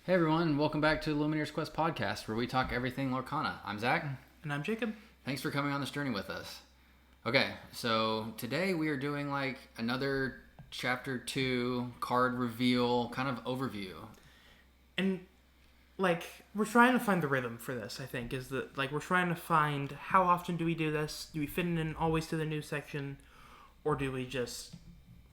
Hey everyone, welcome back to Illumineers Quest podcast, where we talk everything Lorcana. I'm Zach. And I'm Jacob. Thanks for coming on this journey with us. Okay, so today we are doing like another Chapter 2 card reveal kind of overview. And like we're trying to find the rhythm for this, I think, is that like we're trying to find how often do we do this? Do we fit it in always to the news section, or do we just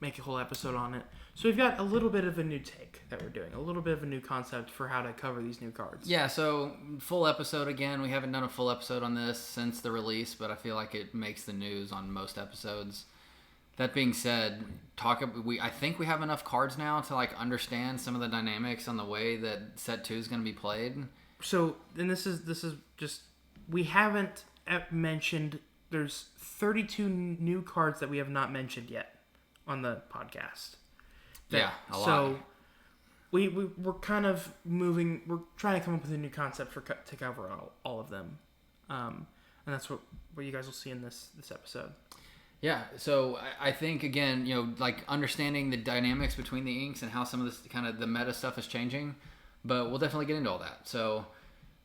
make a whole episode on it? So we've got a little bit of a new take that we're doing, a little bit of a new concept for how to cover these new cards. Yeah, so full episode again. We haven't done a full episode on this since the release, but I feel like it makes the news on most episodes. That being said, I think we have enough cards now to like understand some of the dynamics on the way that set 2 is going to be played. So, and this is just, we haven't mentioned, there's 32 new cards that we have not mentioned yet on the podcast. A lot. So we're kind of moving. We're trying to come up with a new concept to cover all of them, and that's what you guys will see in this episode. Yeah. So I think again, like understanding the dynamics between the inks and how some of this kind of the meta stuff is changing, but we'll definitely get into all that. So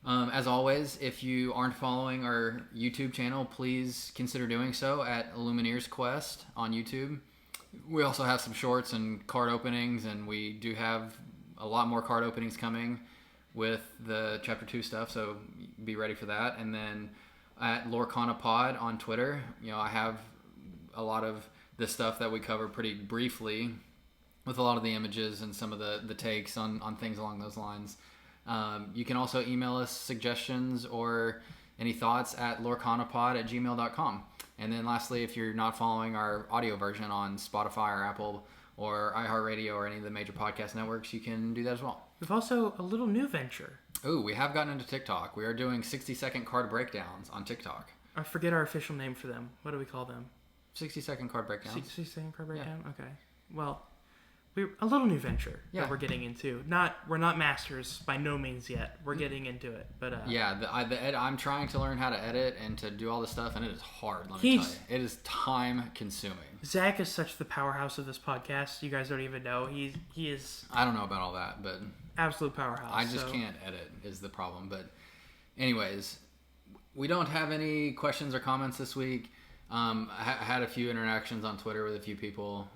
as always, if you aren't following our YouTube channel, please consider doing so at Illumineers Quest on YouTube. We also have some shorts and card openings, and we do have a lot more card openings coming with the Chapter 2 stuff, so be ready for that. And then at Lorcana Pod on Twitter, I have a lot of the stuff that we cover pretty briefly with a lot of the images and some of the takes on things along those lines. You can also email us suggestions or any thoughts at lorcanapod@gmail.com. And then lastly, if you're not following our audio version on Spotify or Apple or iHeartRadio or any of the major podcast networks, you can do that as well. We've also a little new venture. Ooh, we have gotten into TikTok. We are doing 60-second card breakdowns on TikTok. I forget our official name for them. What do we call them? 60-second card breakdowns. 60-second card breakdown? Yeah. Okay. Well, we're a little new venture that we're getting into. We're not masters by no means yet. We're getting into it, but I'm trying to learn how to edit and to do all this stuff, and it is hard. Let me tell you, it is time consuming. Zach is such the powerhouse of this podcast. You guys don't even know he is. I don't know about all that, but absolute powerhouse. I just can't edit is the problem. But anyways, we don't have any questions or comments this week. I had a few interactions on Twitter with a few people.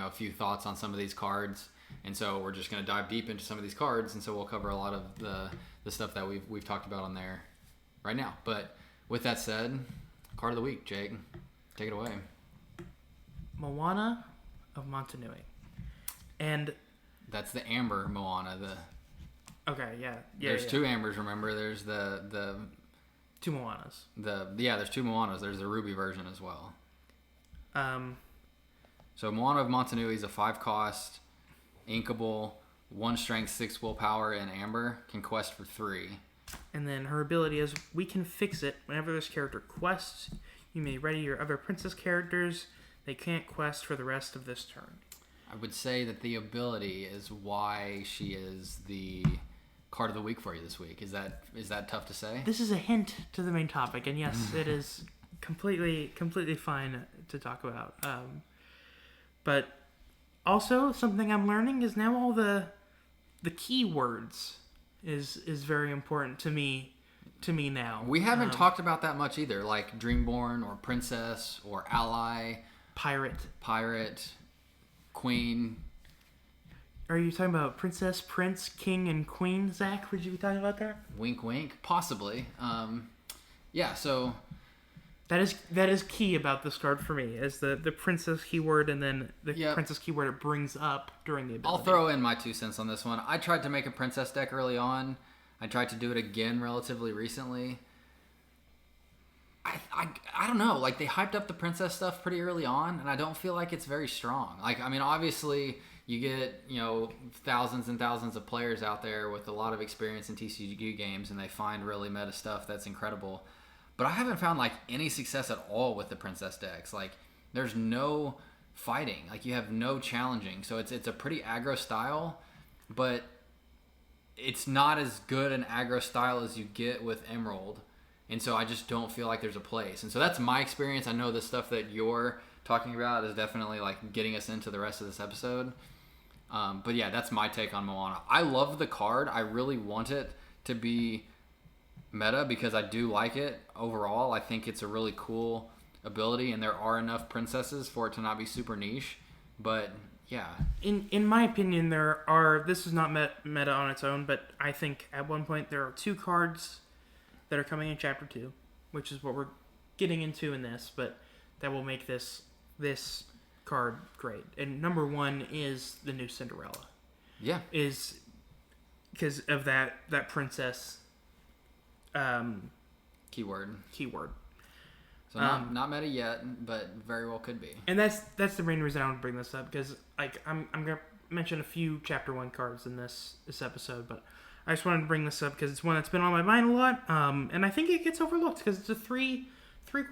A few thoughts on some of these cards, and so we're just going to dive deep into some of these cards, and so we'll cover a lot of the stuff that we've talked about on there right now. But with that said, card of the week, Jake, take it away. Moana of Motunui, and that's the amber Moana. There's two ambers. Remember, there's the two Moanas. There's two Moanas. There's the ruby version as well. So Moana of Motunui is a 5-cost, inkable, 1 strength, 6 willpower, and amber. Can quest for 3. And then her ability is, we can fix it. Whenever this character quests, you may ready your other princess characters. They can't quest for the rest of this turn. I would say that the ability is why she is the card of the week for you this week. Is that tough to say? This is a hint to the main topic, and yes, it is completely fine to talk about. But also, something I'm learning is now all the keywords is very important to me now. We haven't talked about that much either, like Dreamborn or Princess or Ally, Pirate, Queen. Are you talking about Princess, Prince, King, and Queen, Zach? Would you be talking about that? Wink, wink. Possibly. So That is key about this card for me, is the princess keyword and then the princess keyword it brings up during the ability. I'll throw in my 2 cents on this one. I tried to make a princess deck early on. I tried to do it again relatively recently. I don't know. Like, they hyped up the princess stuff pretty early on, and I don't feel like it's very strong. Like, I mean, obviously, you get, thousands and thousands of players out there with a lot of experience in TCG games, and they find really meta stuff that's incredible. But I haven't found like any success at all with the princess decks. Like, there's no fighting. Like, you have no challenging. So it's a pretty aggro style, but it's not as good an aggro style as you get with Emerald. And so I just don't feel like there's a place. And so that's my experience. I know the stuff that you're talking about is definitely like getting us into the rest of this episode. But yeah, that's my take on Moana. I love the card. I really want it to be meta because I do like it overall. I think it's a really cool ability, and there are enough princesses for it to not be super niche. But yeah, In my opinion, there are. This is not meta on its own, but I think at one point there are 2 cards that are coming in Chapter 2, which is what we're getting into in this, but that will make this card great. And number 1 is the new Cinderella. yeah, Is because of that princess keyword. So not meta yet, but very well could be. And that's the main reason I want to bring this up, because like I'm gonna mention a few Chapter 1 cards in this episode, but I just wanted to bring this up because it's one that's been on my mind a lot, and I think it gets overlooked because it's a three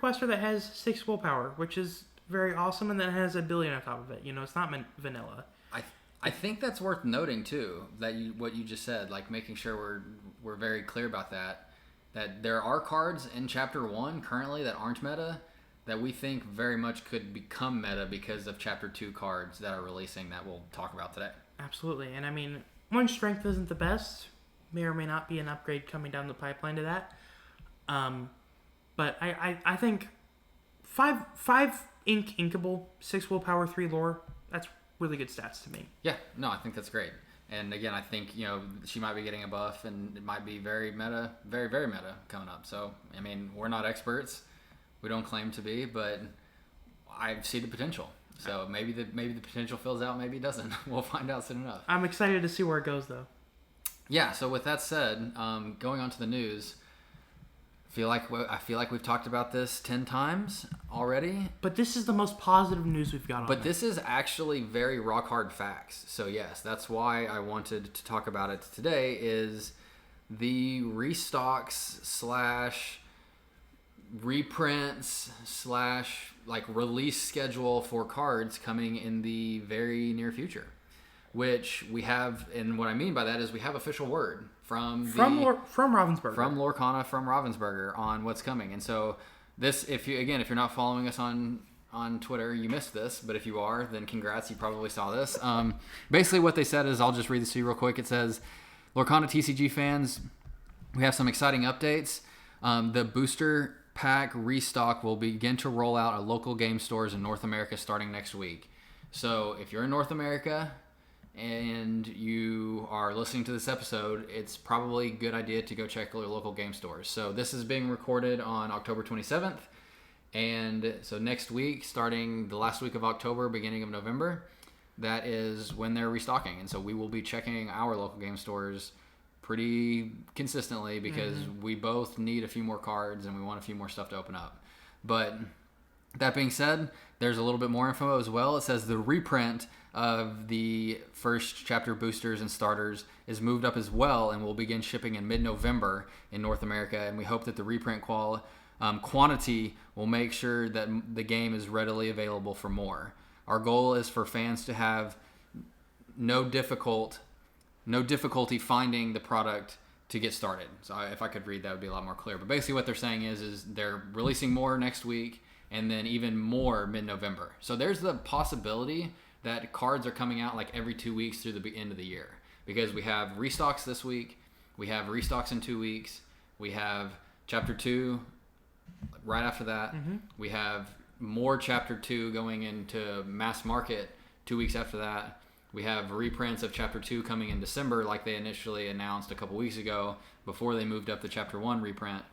quester that has 6 willpower, which is very awesome, and then it has a billion on top of it. You know, it's not vanilla. I think that's worth noting too, that what you just said, like making sure we're very clear about that there are cards in Chapter 1 currently that aren't meta that we think very much could become meta because of Chapter 2 cards that are releasing that we'll talk about today. Absolutely. And I mean, one, strength isn't the best. May or may not be an upgrade coming down the pipeline to that. But I think 5 inkable, 6 willpower, 3 lore, that's really good stats to me. Yeah, no, I think that's great. And again, I think, she might be getting a buff, and it might be very meta, very, very meta coming up. So, I mean, we're not experts. We don't claim to be, but I see the potential. So maybe the potential fills out, maybe it doesn't. We'll find out soon enough. I'm excited to see where it goes, though. Yeah, so with that said, going on to the news, I feel like we've talked about this 10 times already. But this is the most positive news we've got on But this is actually very rock hard facts. So yes, that's why I wanted to talk about it today, is the restocks / reprints / like release schedule for cards coming in the very near future. Which we have, and what I mean by that is we have official word from Ravensburger. From Lorcana, from Ravensburger on what's coming. And so this, if you're not following us on Twitter, you missed this, but if you are, then congrats, you probably saw this. Basically what they said is, I'll just read this to you real quick. It says, Lorcana TCG fans, we have some exciting updates. The booster pack restock will begin to roll out at local game stores in North America starting next week. So if you're in North America and you are listening to this episode, it's probably a good idea to go check your local game stores. So this is being recorded on October 27th. And so next week, starting the last week of October, beginning of November, that is when they're restocking. And so we will be checking our local game stores pretty consistently because we both need a few more cards and we want a few more stuff to open up. But that being said, there's a little bit more info as well. It says the reprint of the first chapter boosters and starters is moved up as well and will begin shipping in mid-November in North America. And we hope that the reprint quantity will make sure that the game is readily available for more. Our goal is for fans to have no difficulty finding the product to get started. So if I could read, that would be a lot more clear. But basically what they're saying is they're releasing more next week and then even more mid-November. So there's the possibility that cards are coming out like every 2 weeks through the end of the year, because we have restocks this week, we have restocks in 2 weeks, we have Chapter 2 right after that, we have more Chapter 2 going into mass market 2 weeks after that, we have reprints of Chapter 2 coming in December like they initially announced a couple weeks ago before they moved up the Chapter 1 reprint.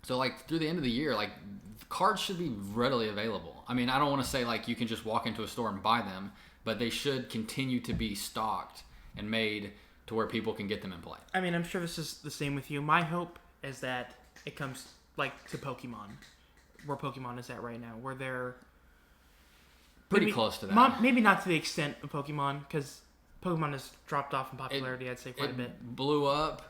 So like through the end of the year, like cards should be readily available. I mean, I don't want to say like you can just walk into a store and buy them, but they should continue to be stocked and made to where people can get them in play. I mean, I'm sure this is the same with you. My hope is that it comes like to Pokemon, where Pokemon is at right now, where they're pretty close to that. Maybe not to the extent of Pokemon, because Pokemon has dropped off in popularity, I'd say quite a bit. It blew up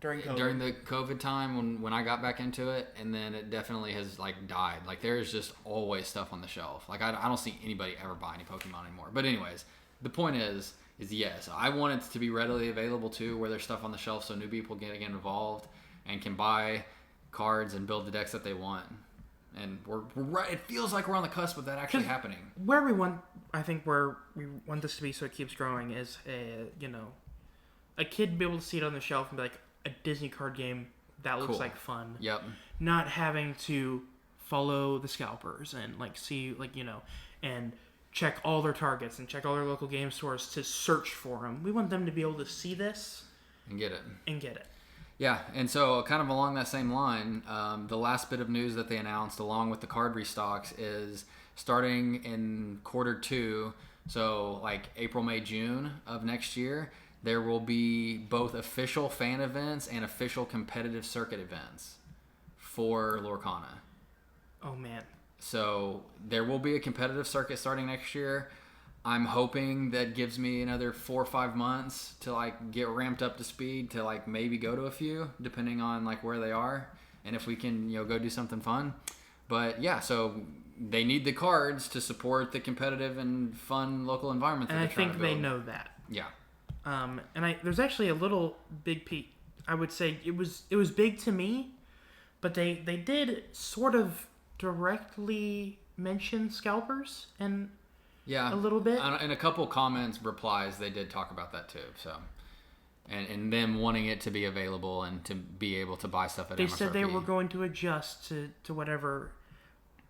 during the COVID time when I got back into it, and then it definitely has like died. Like there's just always stuff on the shelf. Like I don't see anybody ever buy any Pokemon anymore. But anyways, the point is yes, I want it to be readily available too, where there's stuff on the shelf so new people get involved and can buy cards and build the decks that they want. And we're right. It feels like we're on the cusp of that actually happening. Where we want this to be, so it keeps growing, is a kid be able to see it on the shelf and be like, a Disney card game that looks like fun. Yep. Not having to follow the scalpers and see and check all their targets and check all their local game stores to search for them. We want them to be able to see this and get it. Yeah, and so kind of along that same line, the last bit of news that they announced along with the card restocks is starting in Q2, so like April, May, June of next year, there will be both official fan events and official competitive circuit events for Lorcana. Oh, man. So there will be a competitive circuit starting next year. I'm hoping that gives me another 4 or 5 months to get ramped up to speed to maybe go to a few, depending on where they are and if we can go do something fun. But yeah, so they need the cards to support the competitive and fun local environment. And I think they know that. Yeah. There's actually a little big peak. I would say it was big to me, but they did sort of directly mention scalpers and. Yeah, a little bit. In a couple comments, replies, they did talk about that too. So, and them wanting it to be available and to be able to buy stuff at MSRP. They said they were going to adjust to whatever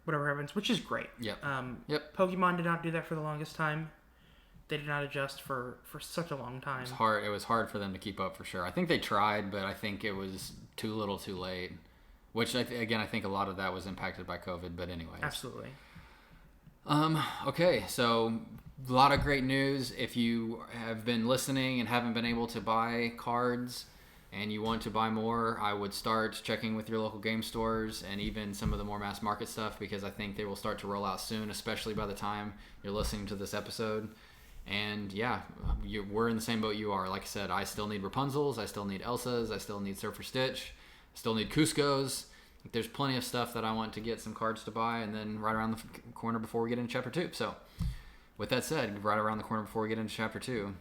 happens, which is great. Yep. Pokemon did not do that for the longest time. They did not adjust for such a long time. It was hard for them to keep up for sure. I think they tried, but I think it was too little, too late. Which I think a lot of that was impacted by COVID. But anyways. Absolutely. Okay, so a lot of great news. If you have been listening and haven't been able to buy cards and you want to buy more, I would start checking with your local game stores and even some of the more mass market stuff, because I think they will start to roll out soon, especially by the time you're listening to this episode. And yeah, we're in the same boat you are. Like I said, I still need Rapunzels, I still need Elsas, I still need Surfer Stitch, I still need Cusco's. There's plenty of stuff that I want to get some cards to buy, and then right around the corner before we get into Chapter 2. So, with that said, right around the corner before we get into Chapter 2,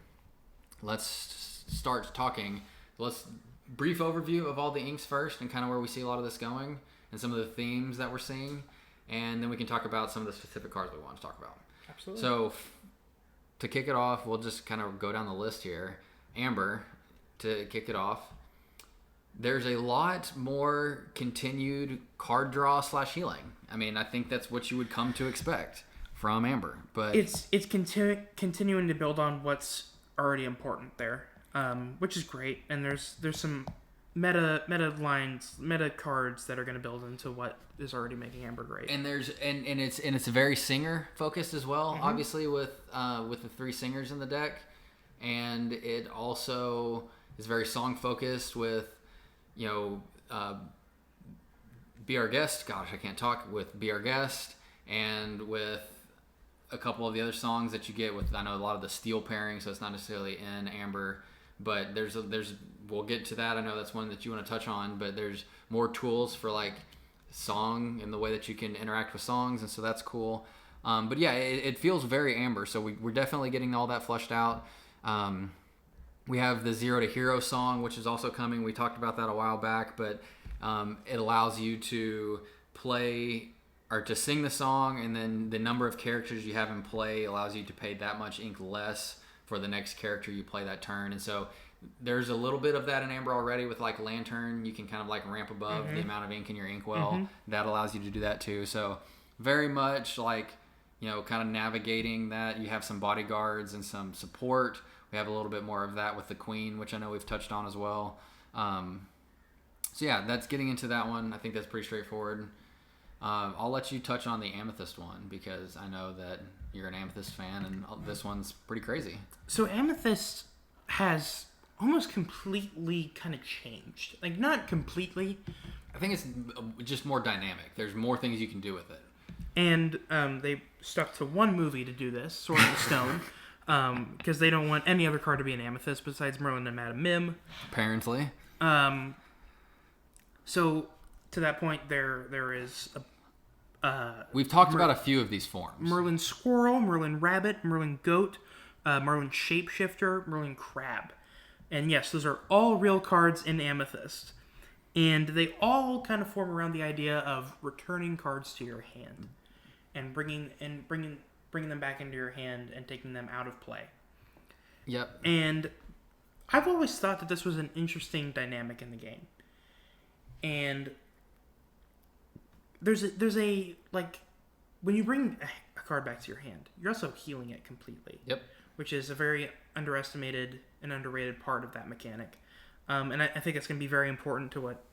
let's start talking. Let's brief overview of all the inks first and kind of where we see a lot of this going and some of the themes that we're seeing, and then we can talk about some of the specific cards we want to talk about. Absolutely. So, to kick it off, we'll just kind of go down the list here. Amber, to kick it off. There's a lot more continued card draw / healing. I mean, I think that's what you would come to expect from Amber, but it's continuing to build on what's already important there, which is great. And there's some meta cards that are going to build into what is already making Amber great. And it's very singer focused as well. Mm-hmm. Obviously with the 3 singers in the deck, and it also is very song focused with. Be Our Guest. Gosh, I can't talk. With Be Our Guest, and with a couple of the other songs that you get with. I know a lot of the steel pairing, so it's not necessarily in Amber, but there's we'll get to that. I know that's one that you want to touch on, but there's more tools for song and the way that you can interact with songs, and so that's cool. But yeah, it feels very Amber, so we're definitely getting all that fleshed out. We have the Zero to Hero song, which is also coming. We talked about that a while back, but it allows you to play or to sing the song, and then the number of characters you have in play allows you to pay that much ink less for the next character you play that turn. And so there's a little bit of that in Amber already with Lantern. You can kind of ramp above the amount of ink in your inkwell. Mm-hmm. That allows you to do that too. So very much kind of navigating that. You have some bodyguards and some support. We have a little bit more of that with the Queen, which I know we've touched on as well. So yeah, that's getting into that one. I think that's pretty straightforward. I'll let you touch on the Amethyst one, because I know that you're an Amethyst fan, and this one's pretty crazy. So Amethyst has almost completely kind of changed. Not completely. I think it's just more dynamic. There's more things you can do with it. And they stuck to one movie to do this, Sword in the Stone. Because they don't want any other card to be an Amethyst besides Merlin and Madame Mim. Apparently. So to that point, there is we've talked about a few of these forms. Merlin Squirrel, Merlin Rabbit, Merlin Goat, Merlin Shapeshifter, Merlin Crab. And yes, those are all real cards in Amethyst. And they all kind of form around the idea of returning cards to your hand and bringing them back into your hand and taking them out of play. Yep. And I've always thought that this was an interesting dynamic in the game. And there's a like when you bring a card back to your hand, you're also healing it completely. Yep. Which is a very underestimated and underrated part of that mechanic. And I think it's going to be very important to what.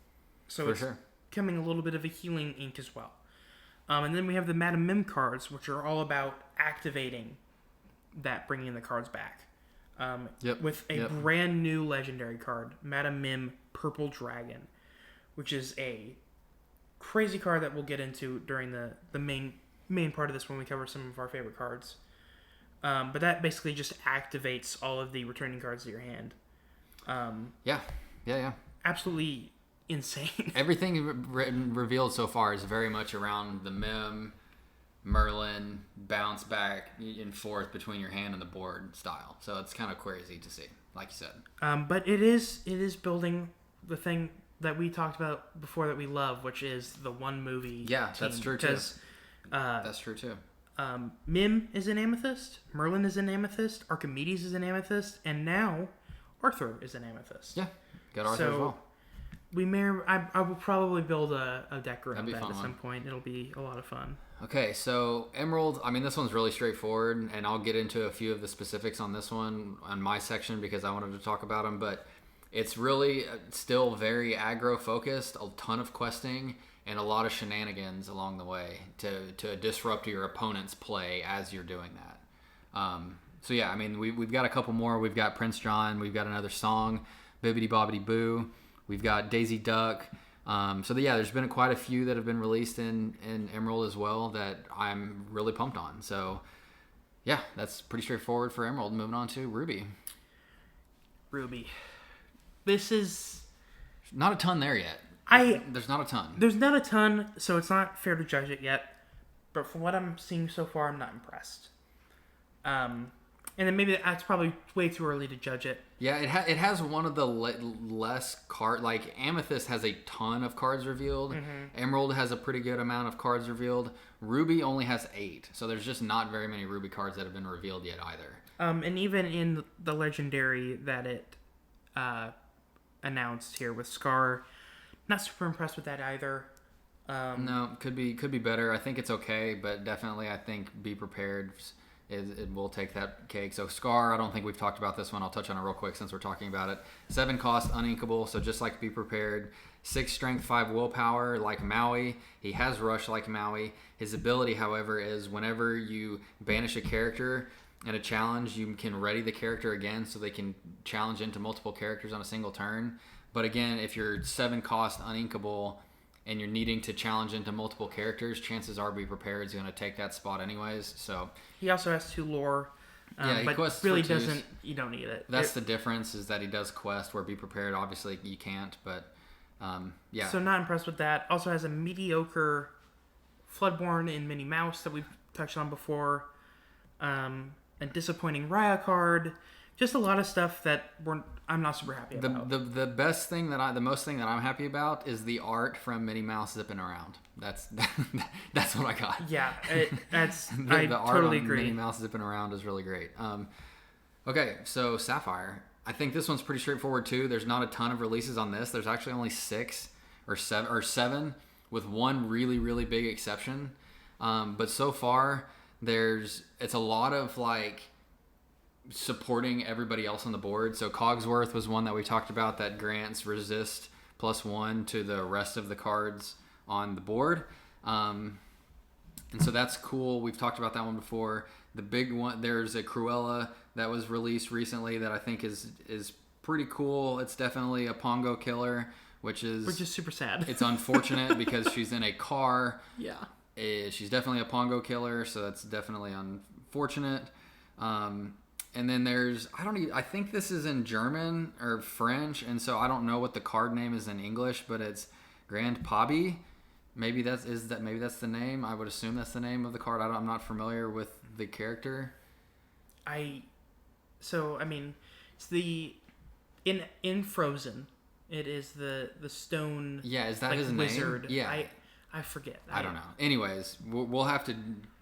So it's becoming a little bit of a healing ink as well. And then we have the Madam Mim cards, which are all about activating that, bringing the cards back. With a brand new legendary card, Madam Mim Purple Dragon, which is a crazy card that we'll get into during the main part of this when we cover some of our favorite cards. But that basically just activates all of the returning cards to your hand. Yeah. Absolutely insane. Everything revealed so far is very much around the Mim, Merlin, bounce back and forth between your hand and the board style. So it's kind of crazy to see, like you said. But it is building the thing that we talked about before that we love, which is the one movie. Yeah, team. that's true too. That's true too. Mim is an Amethyst, Merlin is an Amethyst, Archimedes is an Amethyst, and now Arthur is an Amethyst. Yeah, got Arthur as well. I will probably build a deck around that at some point. It'll be a lot of fun. Okay, so Emerald, I mean, this one's really straightforward, and I'll get into a few of the specifics on this one on my section because I wanted to talk about them, but it's really still very aggro-focused, a ton of questing, and a lot of shenanigans along the way to disrupt your opponent's play as you're doing that. So yeah, I mean, we've got a couple more. We've got Prince John. We've got another song, Bibbidi Bobbidi Boo. We've got Daisy Duck. There's been quite a few that have been released in Emerald as well that I'm really pumped on. So yeah, that's pretty straightforward for Emerald. Moving on to Ruby. This is not a ton there yet. There's not a ton. There's not a ton, so it's not fair to judge it yet. But from what I'm seeing so far, I'm not impressed. And then maybe that's probably way too early to judge it. Yeah, it has one of the less card. Like Amethyst has a ton of cards revealed. Mm-hmm. Emerald has a pretty good amount of cards revealed. Ruby only has 8, so there's just not very many Ruby cards that have been revealed yet either. And even in the legendary that it announced here with Scar, not super impressed with that either. No, could be better. I think it's okay, but definitely I think Be Prepared. It will take that cake. So Scar, I don't think we've talked about this one. I'll touch on it real quick since we're talking about it. 7 cost, uninkable, so just like Be Prepared. 6 strength, 5 willpower, like Maui. He has rush like Maui. His ability, however, is whenever you banish a character in a challenge, you can ready the character again so they can challenge into multiple characters on a single turn. But again, if you're 7 cost, uninkable, and you're needing to challenge into multiple characters, chances are Be Prepared is going to take that spot anyways. So he also has 2 lore, he but quests really for doesn't. You don't need it. That's the difference, is that he does quest, where Be Prepared obviously you can't. But yeah. So not impressed with that. Also has a mediocre Floodborn in Minnie Mouse that we've touched on before, a disappointing Raya card. Just a lot of stuff that I'm not super happy about. The most thing that I'm happy about is the art from Minnie Mouse zipping around. That's what I got. Yeah, the art totally on agree. Minnie Mouse zipping around is really great. Okay, so Sapphire. I think this one's pretty straightforward too. There's not a ton of releases on this. There's actually only 6 or 7 with one really, really big exception. But so far it's a lot of like supporting everybody else on the board. So Cogsworth was one that we talked about that grants resist +1 to the rest of the cards on the board. And so that's cool. We've talked about that one before. The big one, there's a Cruella that was released recently that I think is pretty cool. It's definitely a Pongo killer, which is super sad. It's unfortunate because she's in a car. Yeah. She's definitely a Pongo killer, so that's definitely unfortunate. And then I think this is in German or French, and so I don't know what the card name is in English, but it's Grand Pabi. Maybe that's the name. I would assume that's the name of the card. I'm not familiar with the character. It's the in Frozen It is the stone. Yeah, is that like, his wizard. name? Yeah. I forget. I don't know. Anyways, we'll have to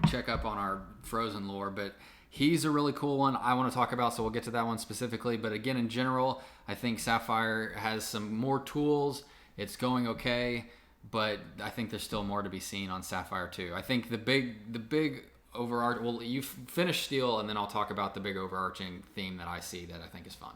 check up on our Frozen lore, but he's a really cool one I want to talk about, so we'll get to that one specifically. But again, in general, I think Sapphire has some more tools. It's going okay, but I think there's still more to be seen on Sapphire too. I think the big overarching... Well, you finish Steel, and then I'll talk about the big overarching theme that I see that I think is fun.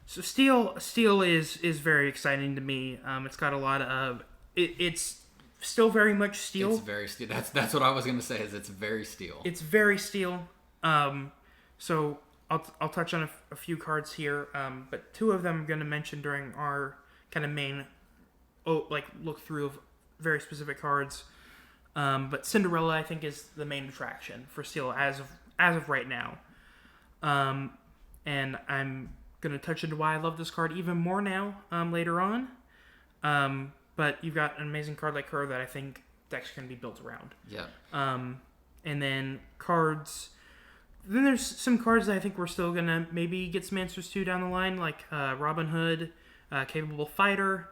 So Steel is very exciting to me. It's got a lot of... It's still very much Steel. It's very Steel. That's what I was going to say, is it's very Steel. It's very Steel. So I'll touch on a few cards here, but two of them I'm going to mention during our kind of main look through of very specific cards. But Cinderella, I think, is the main attraction for Steel as of right now. And I'm going to touch into why I love this card even more now later on. But you've got an amazing card like her that I think decks can be built around. Yeah. And then cards... Then there's some cards that I think we're still going to maybe get some answers to down the line, like Robin Hood, Capable Fighter,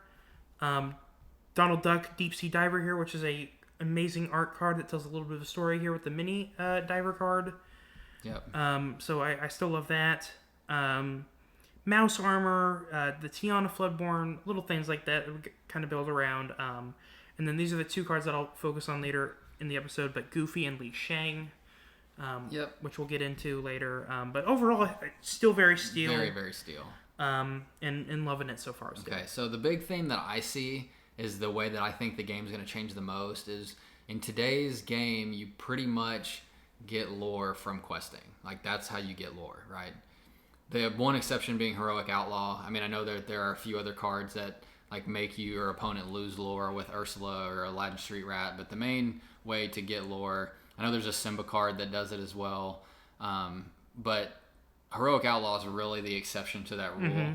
Donald Duck, Deep Sea Diver here, which is a amazing art card that tells a little bit of a story here with the mini diver card. Yep. So I still love that. Mouse Armor, the Tiana Floodborn, little things like that we kind of build around. And then these are the two cards that I'll focus on later in the episode, but Goofy and Li Shang, which we'll get into later. But overall, still very Steel. Very, very Steel. And loving it so far. Okay, so the big theme that I see is the way that I think the game's going to change the most is in today's game, you pretty much get lore from questing. Like, that's how you get lore, right? The one exception being Heroic Outlaw. I mean, I know there are a few other cards that like make your opponent lose lore with Ursula or Aladdin Street Rat, but the main way to get lore, I know there's a Simba card that does it as well, but Heroic Outlaw is really the exception to that rule. Mm-hmm.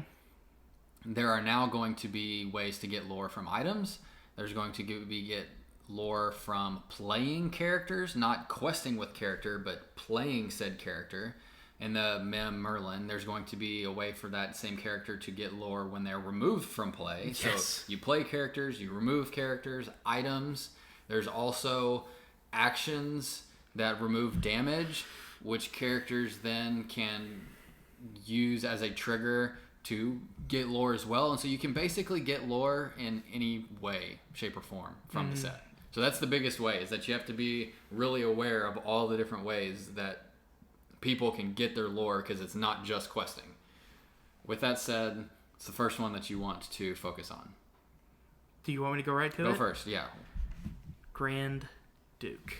There are now going to be ways to get lore from items. There's going to get lore from playing characters, not questing with character, but playing said character. In the Mem Merlin, there's going to be a way for that same character to get lore when they're removed from play. Yes. So you play characters, you remove characters, items. There's also actions that remove damage, which characters then can use as a trigger to get lore as well. And so you can basically get lore in any way, shape, or form from the set. So that's the biggest way, is that you have to be really aware of all the different ways that people can get their lore, because it's not just questing. With that said, it's the first one that you want to focus on. Do you want me to go right to it? Go first, yeah. Grand Duke.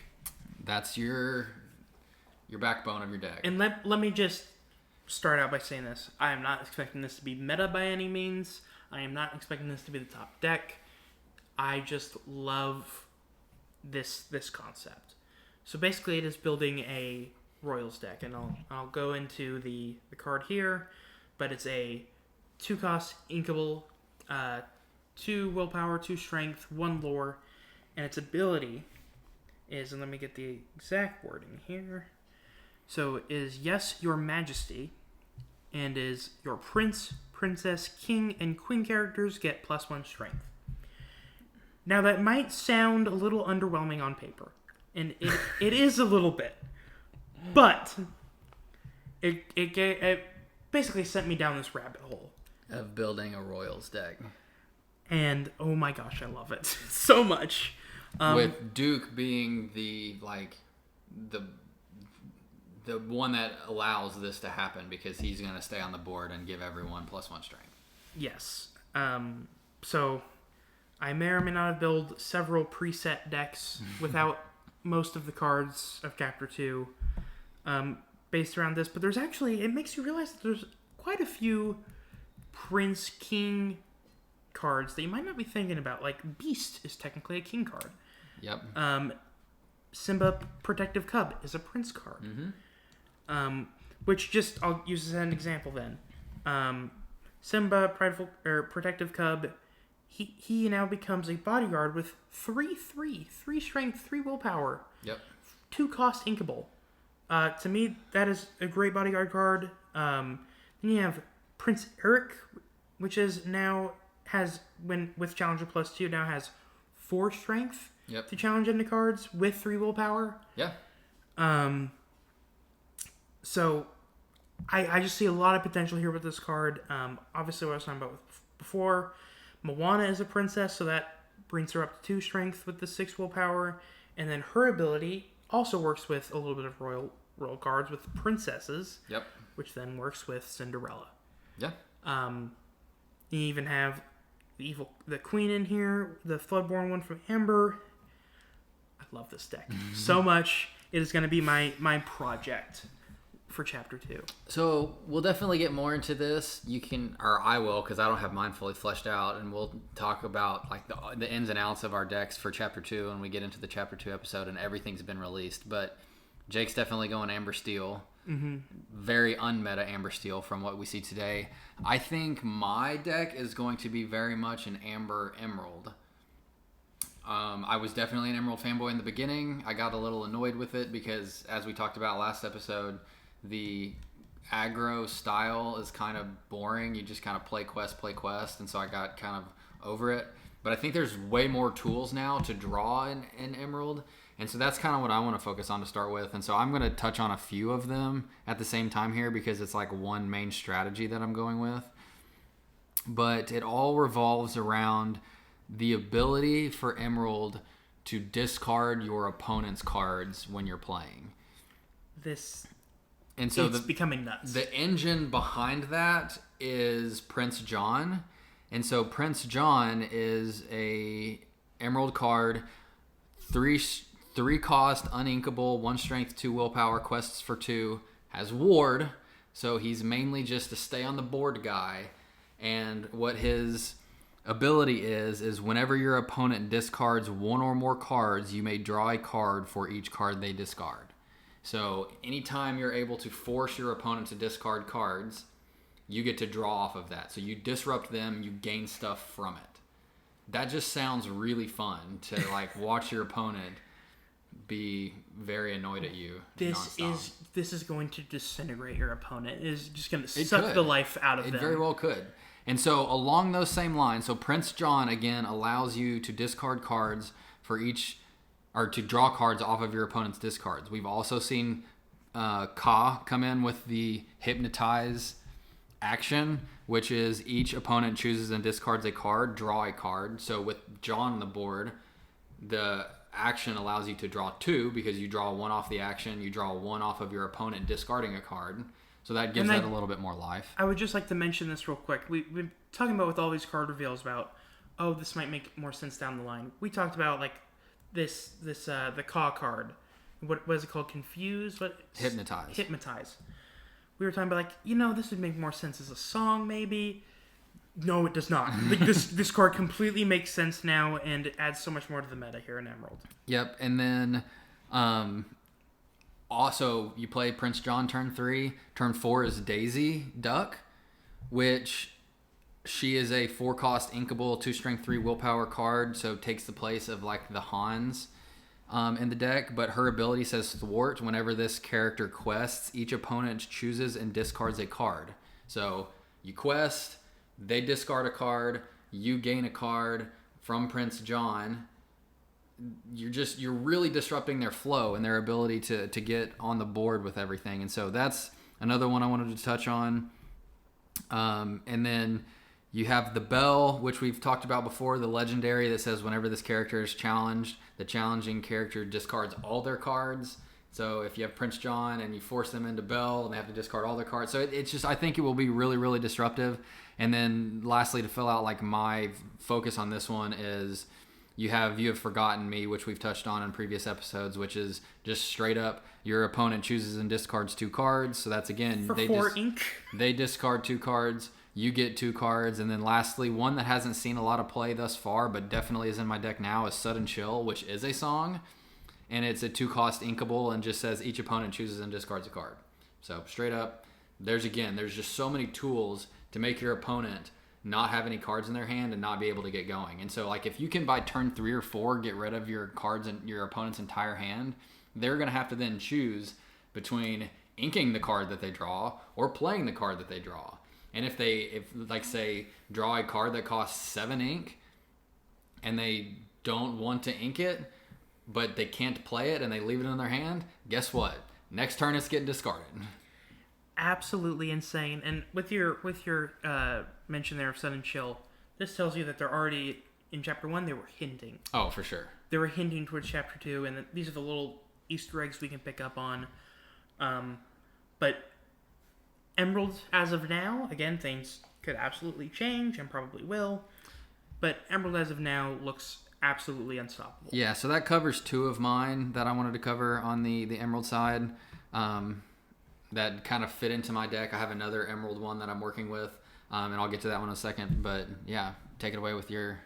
That's your backbone of your deck. And let me just start out by saying this. I am not expecting this to be meta by any means. I am not expecting this to be the top deck. I just love this concept. So basically it is building a Royals deck, and I'll go into the card here, but it's a 2-cost inkable, 2 willpower, 2 strength, 1 lore, and its ability is, and let me get the exact wording here, so is Yes, Your Majesty, and is your prince, princess, king, and queen characters get +1 strength. Now that might sound a little underwhelming on paper, and it is a little bit. But it basically sent me down this rabbit hole of building a Royals deck. And oh my gosh, I love it so much. With Duke being the one that allows this to happen, because he's going to stay on the board and give everyone +1 strength. Yes. So I may or may not have built several preset decks without most of the cards of Chapter 2. Based around this, but there's actually, it makes you realize that there's quite a few Prince King cards that you might not be thinking about. Like Beast is technically a King card. Yep. Simba Protective Cub is a Prince card. Mm-hmm. Which just, I'll use as an example then. Simba Protective Cub, he now becomes a bodyguard with 3 strength, 3 willpower. Yep. 2-cost inkable. To me, that is a great bodyguard card. Then you have Prince Eric, which is now has, when with Challenger plus 2, now has 4 strength Yep. to challenge into cards with 3 willpower. Yeah. So I just see a lot of potential here with this card. Obviously, what I was talking about before, Moana is a princess, so that brings her up to 2 strength with the 6 willpower. And then her ability also works with a little bit of royal cards with princesses. Yep. Which then works with Cinderella. Yeah. You even have the queen in here, the Floodborn one from Amber. I love this deck so much. It is going to be my project for Chapter 2. So we'll definitely get more into this. You can, or I will, because I don't have mine fully fleshed out, and we'll talk about like the ins and outs of our decks for Chapter 2 when we get into the Chapter 2 episode and everything's been released. But Jake's definitely going Amber Steel. Mm-hmm. Very unmeta Amber Steel from what we see today. I think my deck is going to be very much an Amber Emerald. I was definitely an Emerald fanboy in the beginning. I got a little annoyed with it because, as we talked about last episode, the aggro style is kind of boring. You just kind of play quest, and so I got kind of over it. But I think there's way more tools now to draw in Emerald, and so that's kind of what I want to focus on to start with. And so I'm going to touch on a few of them at the same time here because it's like one main strategy that I'm going with. But it all revolves around the ability for Emerald to discard your opponent's cards when you're playing. And so it's becoming nuts. The engine behind that is Prince John. And so Prince John is a Emerald card, 3 cost, uninkable, 1 strength, 2 willpower, quests for 2, has ward. So he's mainly just a stay on the board guy. And what his ability is whenever your opponent discards 1 or more cards, you may draw a card for each card they discard. So anytime you're able to force your opponent to discard cards, you get to draw off of that. So you disrupt them, you gain stuff from it. That just sounds really fun to like watch your opponent be very annoyed at you. This is going to disintegrate your opponent. It is just going to suck the life out of them. It very well could. And so along those same lines, so Prince John again allows you to discard cards for each, or to draw cards off of your opponent's discards. We've also seen Ka come in with the Hypnotize action, which is each opponent chooses and discards a card, draw a card. So with John on the board, the action allows you to draw 2 because you draw 1 off the action, you draw 1 off of your opponent discarding a card. So that gives that a little bit more life. I would just like to mention this real quick. We've been talking about with all these card reveals about, oh, this might make more sense down the line. We talked about like the Ka card. What is it called? Confuse? What? Hypnotize. We were talking about like, this would make more sense as a song maybe. No, it does not. Like this card completely makes sense now and it adds so much more to the meta here in Emerald. Yep, and then also you play Prince John turn 3. Turn 4 is Daisy Duck, which she is a 4 cost inkable, 2 strength, 3 willpower card, so takes the place of like the Hans in the deck. But her ability says thwart. Whenever this character quests, each opponent chooses and discards a card. So you quest, they discard a card, you gain a card from Prince John. You're really disrupting their flow and their ability to get on the board with everything. And so that's another one I wanted to touch on. And then you have the Bell, which we've talked about before, the legendary that says whenever this character is challenged, the challenging character discards all their cards. So if you have Prince John and you force them into Bell and they have to discard all their cards. So it's just, I think it will be really, really disruptive. And then lastly, to fill out like my focus on this one is you have Forgotten Me, which we've touched on in previous episodes, which is just straight up your opponent chooses and discards 2 cards. So that's again, for 4 ink. They discard 2 cards. You get 2 cards. And then lastly, one that hasn't seen a lot of play thus far, but definitely is in my deck now, is Sudden Chill, which is a song. And it's a 2 cost inkable and just says each opponent chooses and discards a card. So straight up, there's just so many tools to make your opponent not have any cards in their hand and not be able to get going. And so like if you can by turn 3 or 4 get rid of your cards in your opponent's entire hand, they're going to have to then choose between inking the card that they draw or playing the card that they draw. And if like say draw a card that costs 7 ink, and they don't want to ink it, but they can't play it, and they leave it in their hand, guess what? Next turn it's getting discarded. Absolutely insane. And with your mention there of Sun and Chill, this tells you that they're already in Chapter 1. They were hinting. Oh, for sure. They were hinting towards Chapter 2, and these are the little Easter eggs we can pick up on. But Emerald, as of now, again, things could absolutely change and probably will. But Emerald, as of now, looks absolutely unstoppable. Yeah, so that covers 2 of mine that I wanted to cover on the Emerald side. That kind of fit into my deck. I have another Emerald one that I'm working with, and I'll get to that one in a second. But yeah, take it away with your...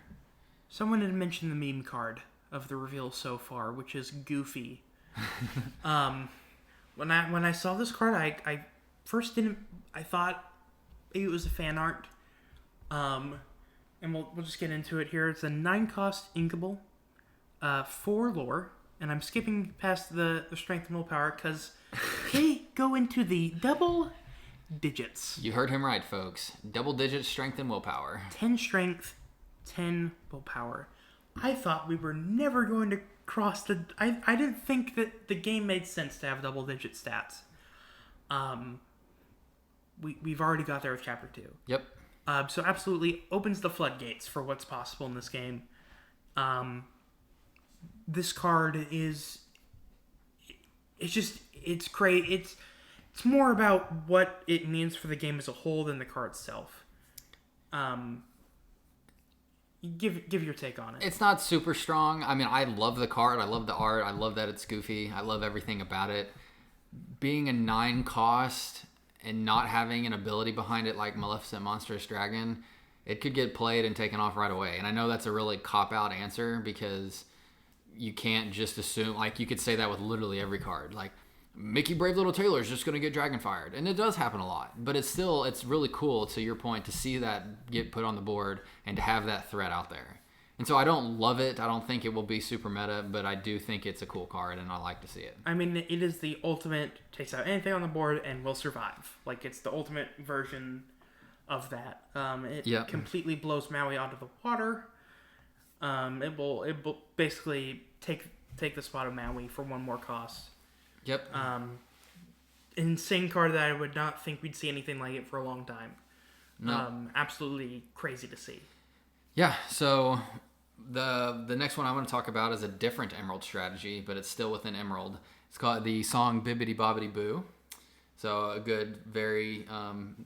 Someone had mentioned the meme card of the reveal so far, which is Goofy. When I saw this card, I first didn't... I thought maybe it was a fan art. And we'll just get into it here. It's a 9-cost inkable, 4 lore, and I'm skipping past the strength and willpower because they go into the double digits. You heard him right, folks. Double digit strength and willpower. 10 strength, 10 willpower. I thought we were never going to cross the... I didn't think that the game made sense to have double digit stats. We've already got there with Chapter 2. Yep. So absolutely opens the floodgates for what's possible in this game. This card is... It's great. It's more about what it means for the game as a whole than the card itself. Give your take on it. It's not super strong. I mean, I love the card. I love the art. I love that it's goofy. I love everything about it. Being a 9-cost and not having an ability behind it like Maleficent Monstrous Dragon, it could get played and taken off right away. And I know that's a really cop-out answer because you can't just assume... Like, you could say that with literally every card. Like, Mickey Brave Little Tailor is just going to get dragon fired. And it does happen a lot. But it's really cool, to your point, to see that get put on the board and to have that threat out there. And so I don't love it. I don't think it will be super meta, but I do think it's a cool card, and I like to see it. I mean, it is the ultimate, takes out anything on the board and will survive. Like, it's the ultimate version of that. It completely blows Maui onto the water. It will basically take the spot of Maui for 1 more cost. Yep. Insane card that I would not think we'd see anything like it for a long time. No. Absolutely crazy to see. Yeah, so the next one I want to talk about is a different Emerald strategy, but it's still within Emerald. It's called the song Bibbidi Bobbidi Boo. So a good, very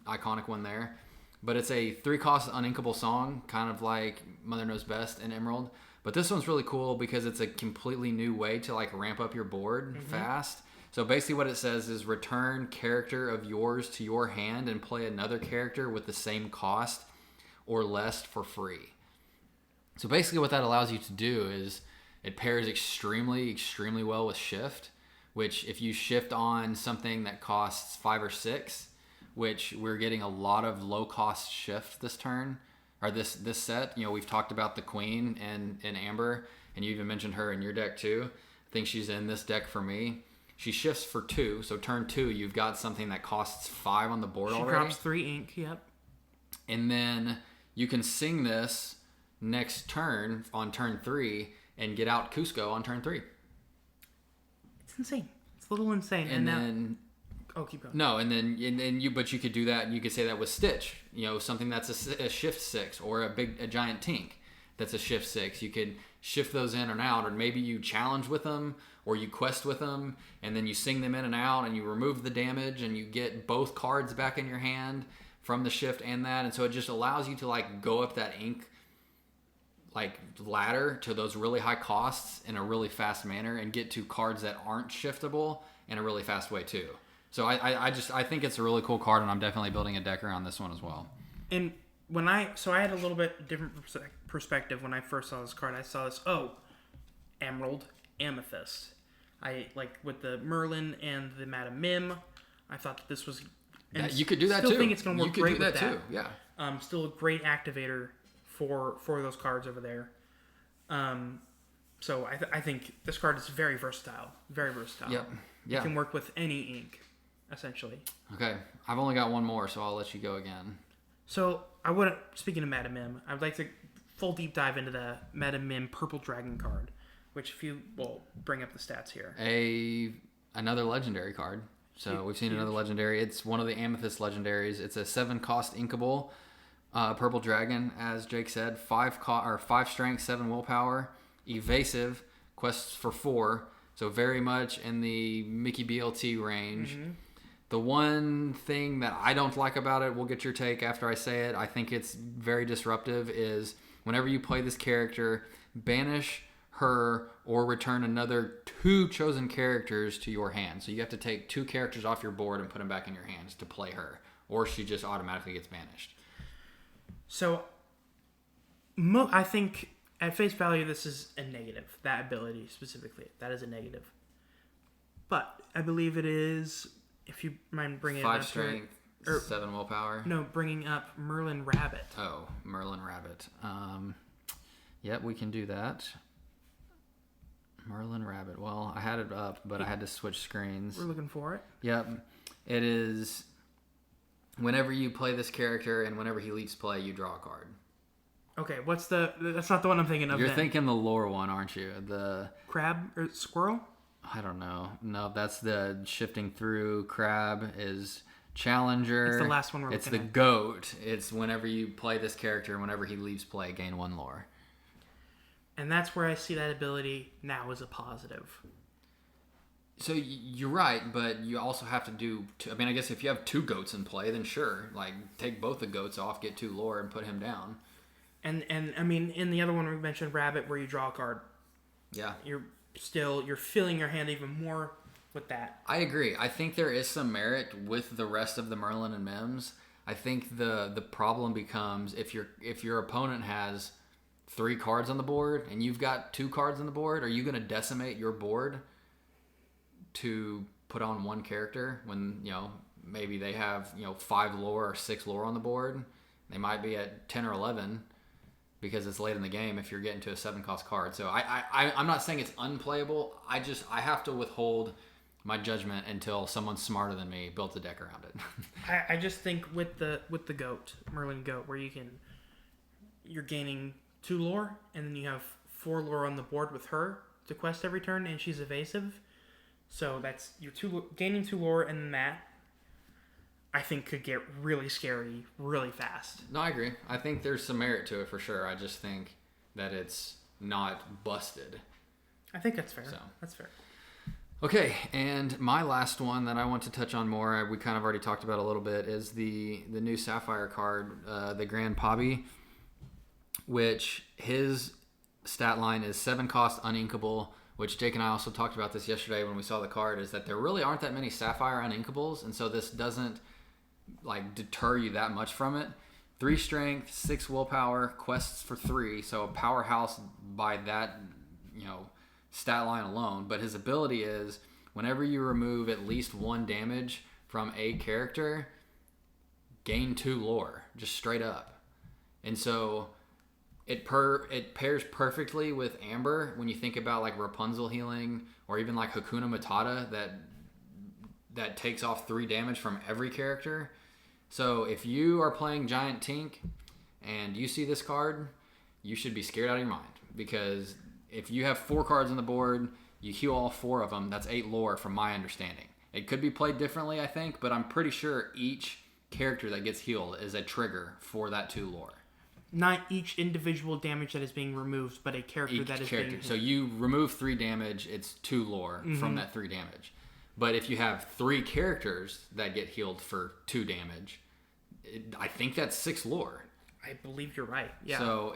iconic one there. But it's a 3-cost uninkable song, kind of like Mother Knows Best in Emerald. But this one's really cool because it's a completely new way to like ramp up your board fast. So basically what it says is return character of yours to your hand and play another character with the same cost or less for free. So basically what that allows you to do is it pairs extremely, extremely well with Shift, which if you shift on something that costs 5 or 6, which we're getting a lot of low-cost shift this turn, or this set. You know, we've talked about the Queen and Amber, and you even mentioned her in your deck too. I think she's in this deck for me. She shifts for 2, so turn 2, you've got something that costs 5 on the board already. She drops 3 ink, yep. And then you can sing this next turn on turn 3 and get out Cusco on turn 3. It's insane. It's a little insane. And then... Oh, keep going. No, and you could do that. You could say that with Stitch. You know, something that's a shift 6 or a giant Tink that's a shift 6. You could shift those in and out, or maybe you challenge with them or you quest with them, and then you sing them in and out, and you remove the damage, and you get both cards back in your hand from the shift and that, and so it just allows you to like go up that ink like ladder to those really high costs in a really fast manner and get to cards that aren't shiftable in a really fast way too. So I think it's a really cool card, and I'm definitely building a deck around this one as well. And I had a little bit different perspective when I first saw this card. I saw this, Emerald, Amethyst. I like with the Merlin and the Madame Mim. I thought that this was. And you could do that too. Still think it's going to work great with that too. Yeah. Still a great activator for those cards over there. So I think this card is very versatile. Very versatile. Yep. Yeah. You can work with any ink, essentially. Okay. I've only got one more, so I'll let you go again. So speaking of Meta Mim, I'd like to full deep dive into the Meta Mim Purple Dragon card, which if you will bring up the stats here. Another legendary card. So we've seen another legendary. It's one of the Amethyst legendaries. It's a 7-cost inkable Purple Dragon, as Jake said. 5 strength, 7 willpower, evasive, quests for 4. So very much in the Mickey BLT range. Mm-hmm. The one thing that I don't like about it, we'll get your take after I say it, I think it's very disruptive, is whenever you play this character, banish her or return another 2 chosen characters to your hand. So you have to take 2 characters off your board and put them back in your hands to play her, or she just automatically gets banished. So I think at face value this is a negative. That ability specifically, that is a negative. But I believe it is, if you mind bringing 5 it up, strength, 7 willpower. No, bringing up Merlin Rabbit. Oh, Merlin Rabbit. Yep, we can do that. Merlin Rabbit. Well, I had it up, but I had to switch screens. We're looking for it. Yep. It is, whenever you play this character and whenever he leaves play, you draw a card. Okay, that's not the one I'm thinking of. You're thinking the lore one, aren't you? The crab or squirrel? I don't know. No, that's the shifting through. Crab is Challenger. It's the last one we're looking at. It's the goat. It's whenever you play this character and whenever he leaves play, gain 1 lore. And that's where I see that ability now as a positive. So you're right, but you also have to do... I guess if you have 2 goats in play, then sure. Like, take both the goats off, get 2 lore, and put him down. And in the other one we mentioned, Rabbit, where you draw a card. Yeah. You're filling your hand even more with that. I agree. I think there is some merit with the rest of the Merlin and Mims. I think the problem becomes if your opponent has 3 cards on the board and you've got 2 cards on the board, are you going to decimate your board to put on 1 character when, maybe they have, 5 lore or 6 lore on the board? They might be at 10 or 11 because it's late in the game if you're getting to a 7-cost card. So I'm not saying it's unplayable. I have to withhold my judgment until someone smarter than me built a deck around it. I just think with the goat, Merlin goat, where you're gaining 2 lore, and then you have 4 lore on the board with her to quest every turn, and she's evasive. So that's gaining 2 lore, and then that I think could get really scary really fast. No, I agree. I think there's some merit to it for sure. I just think that it's not busted. I think that's fair. So. That's fair. Okay, and my last one that I want to touch on more, we kind of already talked about a little bit, is the new Sapphire card, the Grand Pobby, which his stat line is 7-cost uninkable, which Jake and I also talked about this yesterday when we saw the card, is that there really aren't that many Sapphire uninkables, and so this doesn't deter you that much from it. 3 strength, 6 willpower, quests for 3, so a powerhouse by that, stat line alone. But his ability is whenever you remove at least 1 damage from a character, gain 2 lore, just straight up. And so it pairs perfectly with Amber when you think about Rapunzel healing, or even Hakuna Matata that takes off 3 damage from every character. So if you are playing Giant Tink and you see this card, you should be scared out of your mind, because if you have 4 cards on the board, you heal all 4 of them, that's 8 lore from my understanding. It could be played differently, I think, but I'm pretty sure each character that gets healed is a trigger for that 2 lore. Not each individual damage that is being removed, but a character that is being healed. So you remove 3 damage, it's 2 lore from that 3 damage. But if you have 3 characters that get healed for 2 damage, I think that's 6 lore. I believe you're right. Yeah. So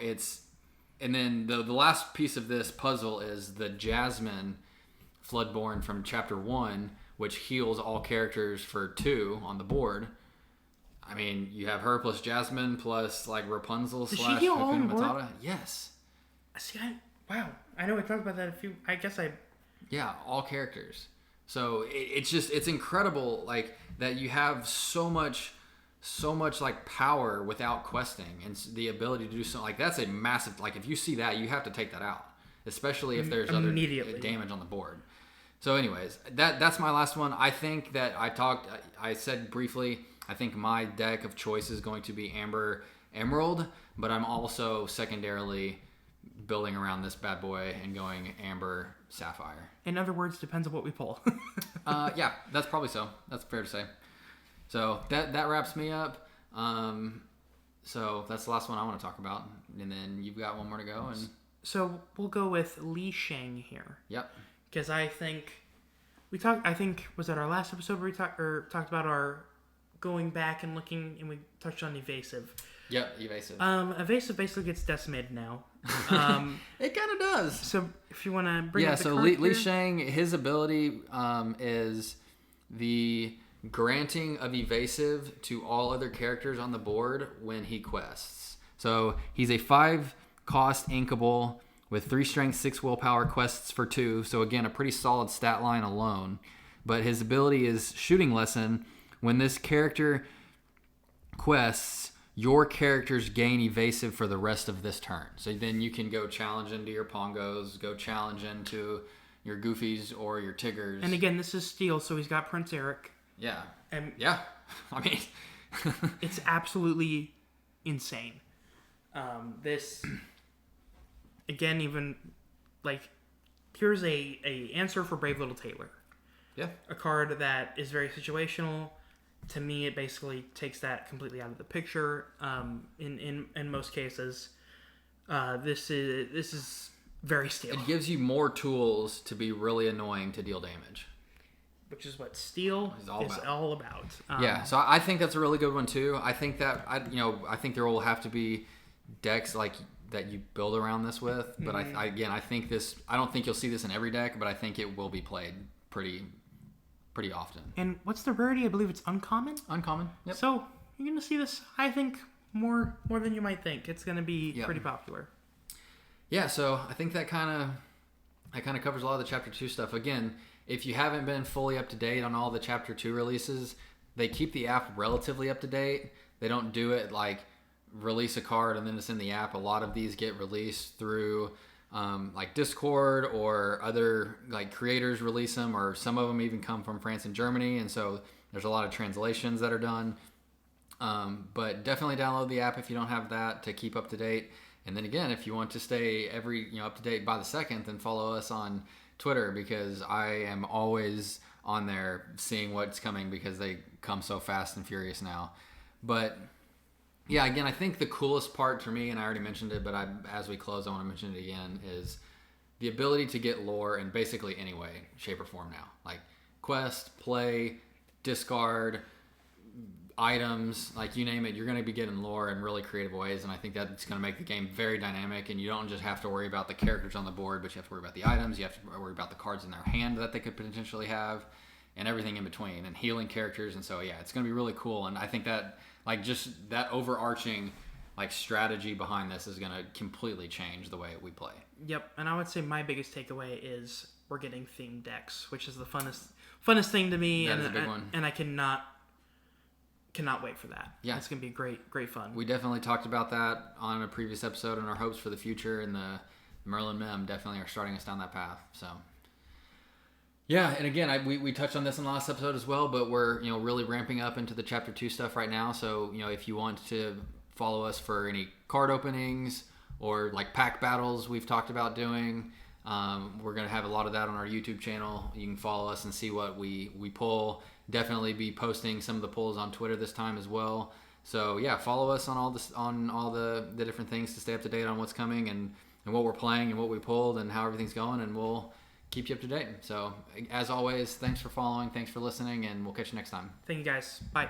and then the last piece of this puzzle is the Jasmine Floodborn from Chapter 1, which heals all characters for 2 on the board. I mean, you have her plus Jasmine plus Rapunzel / Hakuna Matata. Yes. See, wow. I know we talked about that Yeah, all characters. So it's incredible that you have so much power without questing, and the ability to do something that's a massive, if you see that, you have to take that out, especially if there's other damage on the board. So anyways, that's my last one. I think that I said briefly I think my deck of choice is going to be Amber Emerald, but I'm also secondarily building around this bad boy and going Amber Sapphire. In other words, depends on what we pull. Yeah, that's probably so. That's fair to say. So that wraps me up. So that's the last one I want to talk about, and then you've got one more to go. And so we'll go with Li Shang here. Yep. Because I think we talked. I think was that our last episode where we talked about our going back and looking, and we touched on evasive. Yep, evasive. Evasive basically gets decimated now. It kind of does. So if you want to bring up the so card Li Shang, his ability is the granting of evasive to all other characters on the board when he quests. So he's a 5-cost inkable with 3 strength, 6 willpower, quests for 2. So again, a pretty solid stat line alone. But his ability is Shooting Lesson. When this character quests, your characters gain evasive for the rest of this turn. So then you can go challenge into your Pongos, go challenge into your Goofies or your Tiggers. And again, this is Steel, so he's got Prince Eric. Yeah. And yeah. I mean... it's absolutely insane. This... Again, even... Like, here's a answer for Brave Little Tailor. Yeah. A card that is very situational. To me, it basically takes that completely out of the picture. In most cases, this is very Steel. It gives you more tools to be really annoying to deal damage, which is what Steel is all about. Yeah, so I think that's a really good one too. I think that I think there will have to be decks like that you build around this with. But I think this. I don't think you'll see this in every deck, but I think it will be played pretty often. And what's the rarity? I believe it's uncommon. Uncommon. Yep. So you're gonna see this, I think, more than you might think. It's gonna be pretty popular. Yeah. So I think that kind of covers a lot of the Chapter 2 stuff. Again, if you haven't been fully up to date on all the Chapter 2 releases, they keep the app relatively up to date. They don't do it like release a card and then it's in the app. A lot of these get released through like Discord or other like creators release them, or some of them even come from France and Germany, and so there's a lot of translations that are done. But definitely download the app if you don't have that to keep up to date. And then again, if you want to stay up to date by the second, then follow us on Twitter, because I am always on there seeing what's coming, because they come so fast and furious now. But yeah, again, I think the coolest part for me, and I already mentioned it, but as we close, I want to mention it again, is the ability to get lore in basically any way, shape, or form now. Like quest, play, discard, items, like you name it, you're going to be getting lore in really creative ways, and I think that's going to make the game very dynamic, and you don't just have to worry about the characters on the board, but you have to worry about the items, you have to worry about the cards in their hand that they could potentially have, and everything in between, and healing characters. And so yeah, it's going to be really cool, and I think that like just that overarching like strategy behind this is going to completely change the way we play. Yep, and I would say my biggest takeaway is we're getting themed decks, which is the funnest thing to me. That is a big one. And I cannot wait for that. Yeah, it's going to be great fun. We definitely talked about that on a previous episode, and our hopes for the future, and the Merlin Mem definitely are starting us down that path. So yeah, and again, we touched on this in the last episode as well, but we're really ramping up into the Chapter 2 stuff right now. So if you want to follow us for any card openings or like pack battles we've talked about doing, we're going to have a lot of that on our YouTube channel. You can follow us and see what we pull. Definitely be posting some of the pulls on Twitter this time as well. So yeah, follow us on all the different things to stay up to date on what's coming and what we're playing and what we pulled and how everything's going, and we'll keep you up to date. So as always, thanks for following, thanks for listening, and we'll catch you next time. Thank you guys. Bye.